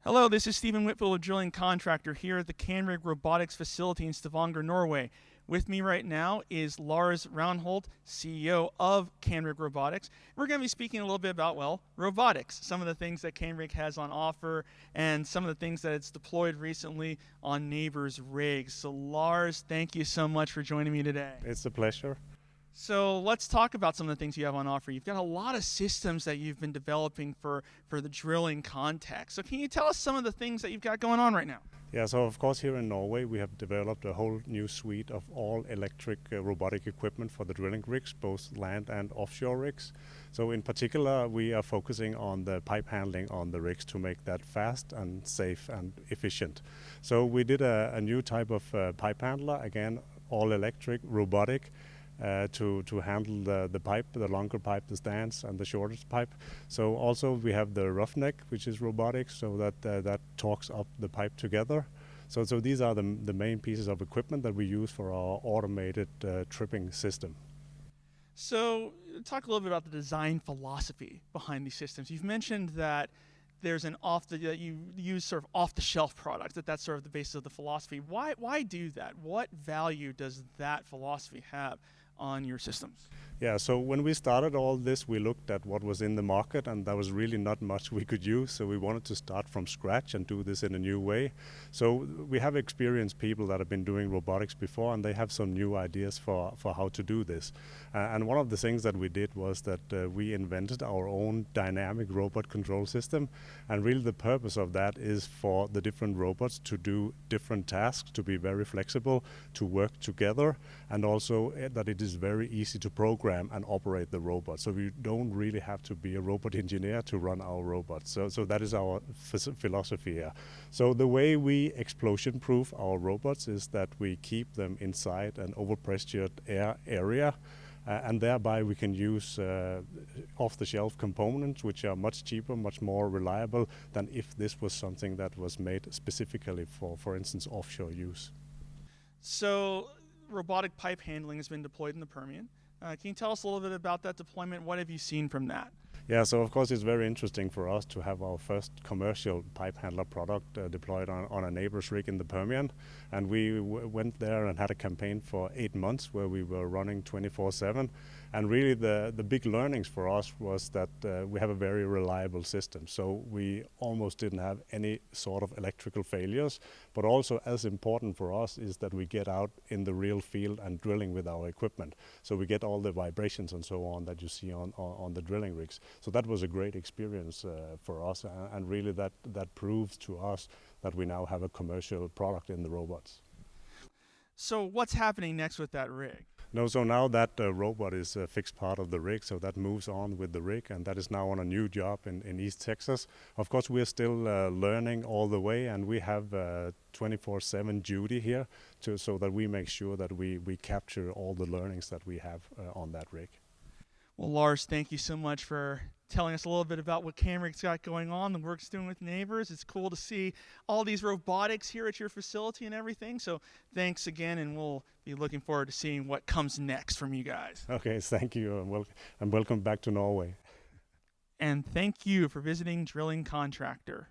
Hello, this is Stephen Whitfield, a drilling contractor here at the Canrig Robotics facility in Stavanger, Norway. With me right now is Lars Raunholt, CEO of Canrig Robotics. We're going to be speaking a little bit about, well, robotics, some of the things that Canrig has on offer, and some of the things that it's deployed recently on neighbors' rigs. So Lars, thank you so much for joining me today. It's a pleasure. So let's talk about some of the things you have on offer. You've got a lot of systems that you've been developing for the drilling context. So can you tell us some of the things that you've got going on right now? Yeah, so of course here in Norway we have developed a whole new suite of all electric robotic equipment for the drilling rigs, both land and offshore rigs. So in particular we are focusing on the pipe handling on the rigs to make that fast and safe and efficient. So we did a new type of pipe handler, again all electric, robotic, to handle the pipe, the longer pipe, the stands, and the shortest pipe. So also we have the roughneck, which is robotic, so that torques up the pipe together. So these are the main pieces of equipment that we use for our automated tripping system. So talk a little bit about the design philosophy behind these systems. You've mentioned that there's that you use sort of off-the-shelf products, that's sort of the basis of the philosophy. Why do that? What value does that philosophy have on your systems? Yeah, so when we started all this, we looked at what was in the market, and there was really not much we could use, so we wanted to start from scratch and do this in a new way. So we have experienced people that have been doing robotics before, and they have some new ideas for how to do this. And one of the things that we did was that we invented our own dynamic robot control system, and really the purpose of that is for the different robots to do different tasks, to be very flexible, to work together, and also that it is very easy to program and operate the robot. So we don't really have to be a robot engineer to run our robots. So that is our philosophy here. So the way we explosion proof our robots is that we keep them inside an overpressured air area. And thereby we can use off-the-shelf components which are much cheaper, much more reliable than if this was something that was made specifically for instance, offshore use. So robotic pipe handling has been deployed in the Permian. Can you tell us a little bit about that deployment? What have you seen from that? Yeah, so of course it's very interesting for us to have our first commercial pipe handler product deployed on a neighbor's rig in the Permian. And we went there and had a campaign for 8 months where we were running 24/7. And really the big learnings for us was that we have a very reliable system. So we almost didn't have any sort of electrical failures. But also as important for us is that we get out in the real field and drilling with our equipment. So we get all the vibrations and so on that you see on the drilling rigs. So that was a great experience for us, and really that proves to us that we now have a commercial product in the robots. So what's happening next with that rig? No, so now that robot is a fixed part of the rig, so that moves on with the rig, and that is now on a new job in East Texas. Of course, we're still learning all the way, and we have 24/7 duty here so that we make sure that we capture all the learnings that we have on that rig. Well, Lars, thank you so much for telling us a little bit about what Canrig's got going on, the work it's doing with neighbors. It's cool to see all these robotics here at your facility and everything. So thanks again, and we'll be looking forward to seeing what comes next from you guys. Okay, thank you, and welcome back to Norway. And thank you for visiting Drilling Contractor.